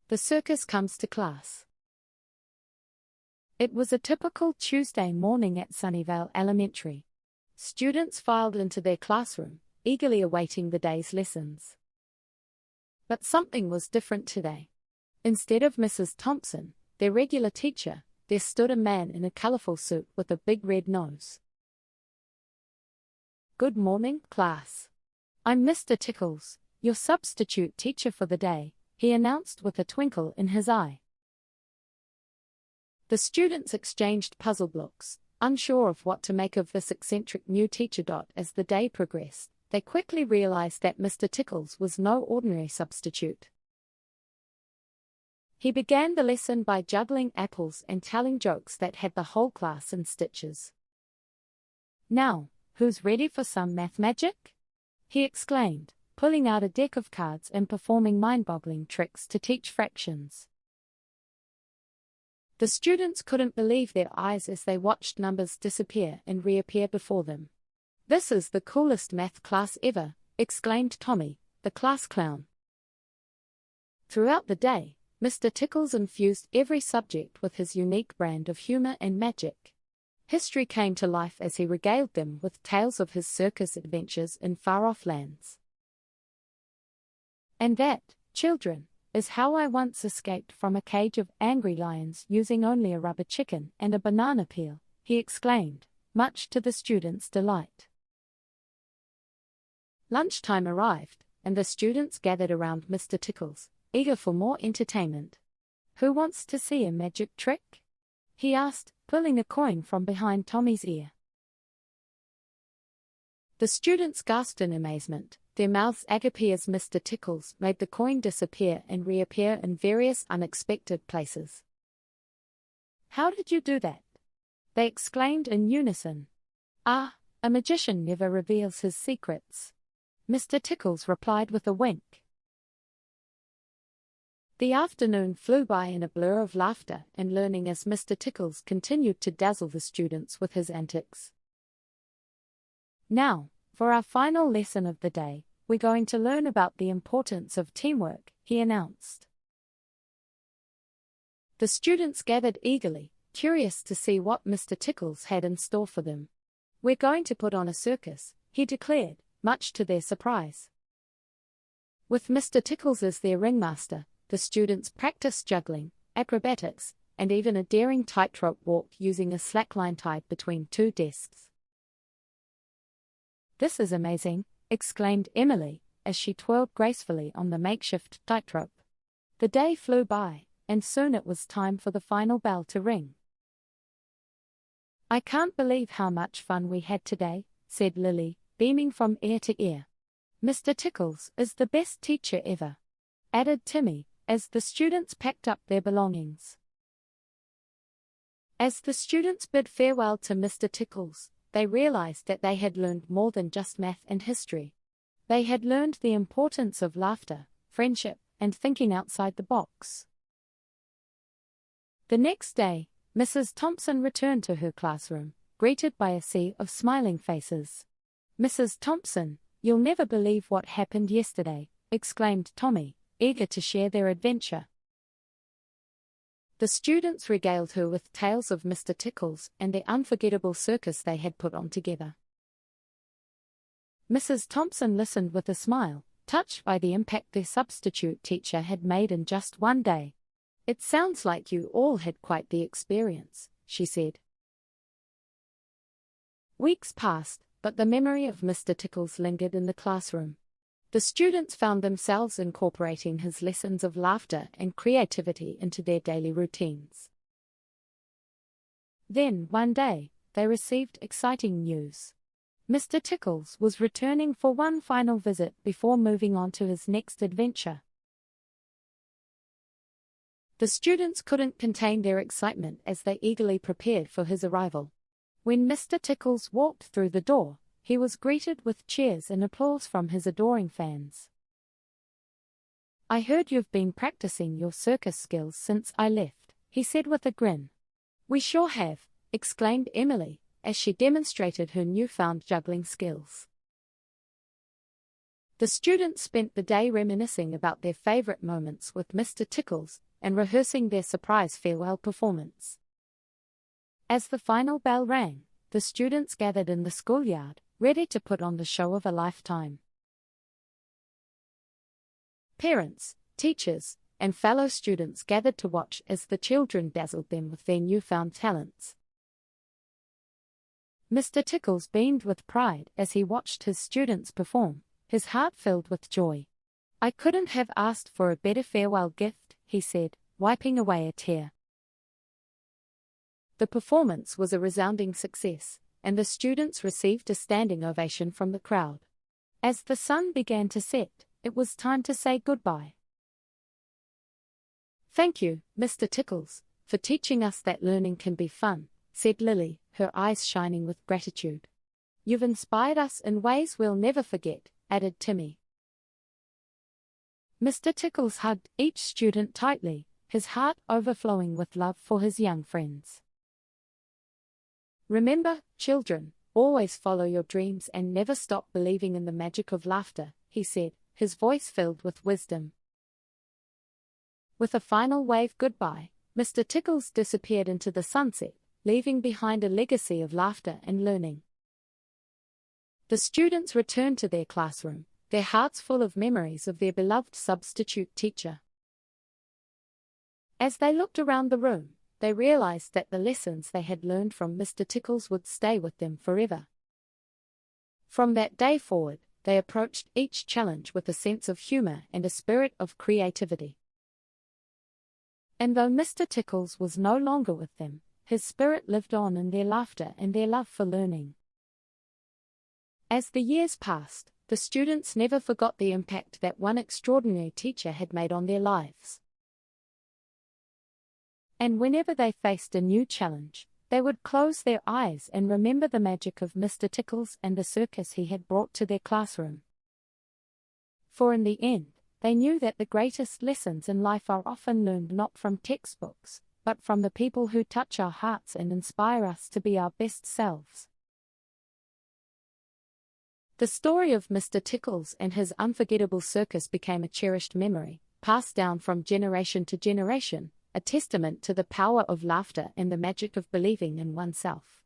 The circus comes to class. It was a typical Tuesday morning at Sunnyvale Elementary. Students filed into their classroom, eagerly awaiting the day's lessons. But something was different today. Instead of Mrs. Thompson, their regular teacher, there stood a man in a colorful suit with a big red nose. "Good morning, class. I'm Mr. Tickles, your substitute teacher for the day," he announced with a twinkle in his eye. The students exchanged puzzled looks, unsure of what to make of this eccentric new teacher. As the day progressed, they quickly realized that Mr. Tickles was no ordinary substitute. He began the lesson by juggling apples and telling jokes that had the whole class in stitches. "Now, who's ready for some math magic?" he exclaimed, pulling out a deck of cards and performing mind-boggling tricks to teach fractions. The students couldn't believe their eyes as they watched numbers disappear and reappear before them. "This is the coolest math class ever," exclaimed Tommy, the class clown. Throughout the day, Mr. Tickles infused every subject with his unique brand of humor and magic. History came to life as he regaled them with tales of his circus adventures in far-off lands. "And that, children, is how I once escaped from a cage of angry lions using only a rubber chicken and a banana peel," he exclaimed, much to the students' delight. Lunchtime arrived, and the students gathered around Mr. Tickles, eager for more entertainment. "Who wants to see a magic trick?" he asked, pulling a coin from behind Tommy's ear. The students gasped in amazement, their mouths agape as Mr. Tickles made the coin disappear and reappear in various unexpected places. "How did you do that?" they exclaimed in unison. "Ah, a magician never reveals his secrets," Mr. Tickles replied with a wink. The afternoon flew by in a blur of laughter and learning as Mr. Tickles continued to dazzle the students with his antics. "Now, for our final lesson of the day, we're going to learn about the importance of teamwork," he announced. The students gathered eagerly, curious to see what Mr. Tickles had in store for them. "We're going to put on a circus," he declared, much to their surprise. With Mr. Tickles as their ringmaster, the students practiced juggling, acrobatics, and even a daring tightrope walk using a slackline tied between two desks. "This is amazing," exclaimed Emily, as she twirled gracefully on the makeshift tightrope. The day flew by, and soon it was time for the final bell to ring. "I can't believe how much fun we had today," said Lily, beaming from ear to ear. "Mr. Tickles is the best teacher ever," added Timmy, as the students packed up their belongings. As the students bid farewell to Mr. Tickles, they realized that they had learned more than just math and history. They had learned the importance of laughter, friendship, and thinking outside the box. The next day, Mrs. Thompson returned to her classroom, greeted by a sea of smiling faces. "Mrs. Thompson, you'll never believe what happened yesterday," exclaimed Tommy, eager to share their adventure. The students regaled her with tales of Mr. Tickles and the unforgettable circus they had put on together. Mrs. Thompson listened with a smile, touched by the impact their substitute teacher had made in just one day. "It sounds like you all had quite the experience," she said. Weeks passed, but the memory of Mr. Tickles lingered in the classroom. The students found themselves incorporating his lessons of laughter and creativity into their daily routines. Then, one day, they received exciting news. Mr. Tickles was returning for one final visit before moving on to his next adventure. The students couldn't contain their excitement as they eagerly prepared for his arrival. When Mr. Tickles walked through the door, he was greeted with cheers and applause from his adoring fans. "I heard you've been practicing your circus skills since I left," he said with a grin. "We sure have," exclaimed Emily, as she demonstrated her newfound juggling skills. The students spent the day reminiscing about their favorite moments with Mr. Tickles and rehearsing their surprise farewell performance. As the final bell rang, the students gathered in the schoolyard, ready to put on the show of a lifetime. Parents, teachers, and fellow students gathered to watch as the children dazzled them with their newfound talents. Mr. Tickles beamed with pride as he watched his students perform, his heart filled with joy. "I couldn't have asked for a better farewell gift," he said, wiping away a tear. The performance was a resounding success, and the students received a standing ovation from the crowd. As the sun began to set, it was time to say goodbye. "Thank you, Mr. Tickles, for teaching us that learning can be fun," said Lily, her eyes shining with gratitude. "You've inspired us in ways we'll never forget," added Timmy. Mr. Tickles hugged each student tightly, his heart overflowing with love for his young friends. "Remember, children, always follow your dreams and never stop believing in the magic of laughter," he said, his voice filled with wisdom. With a final wave goodbye, Mr. Tickles disappeared into the sunset, leaving behind a legacy of laughter and learning. The students returned to their classroom, their hearts full of memories of their beloved substitute teacher. As they looked around the room, they realized that the lessons they had learned from Mr. Tickles would stay with them forever. From that day forward, they approached each challenge with a sense of humor and a spirit of creativity. And though Mr. Tickles was no longer with them, his spirit lived on in their laughter and their love for learning. As the years passed, the students never forgot the impact that one extraordinary teacher had made on their lives. And whenever they faced a new challenge, they would close their eyes and remember the magic of Mr. Tickles and the circus he had brought to their classroom. For in the end, they knew that the greatest lessons in life are often learned not from textbooks, but from the people who touch our hearts and inspire us to be our best selves. The story of Mr. Tickles and his unforgettable circus became a cherished memory, passed down from generation to generation, a testament to the power of laughter and the magic of believing in oneself.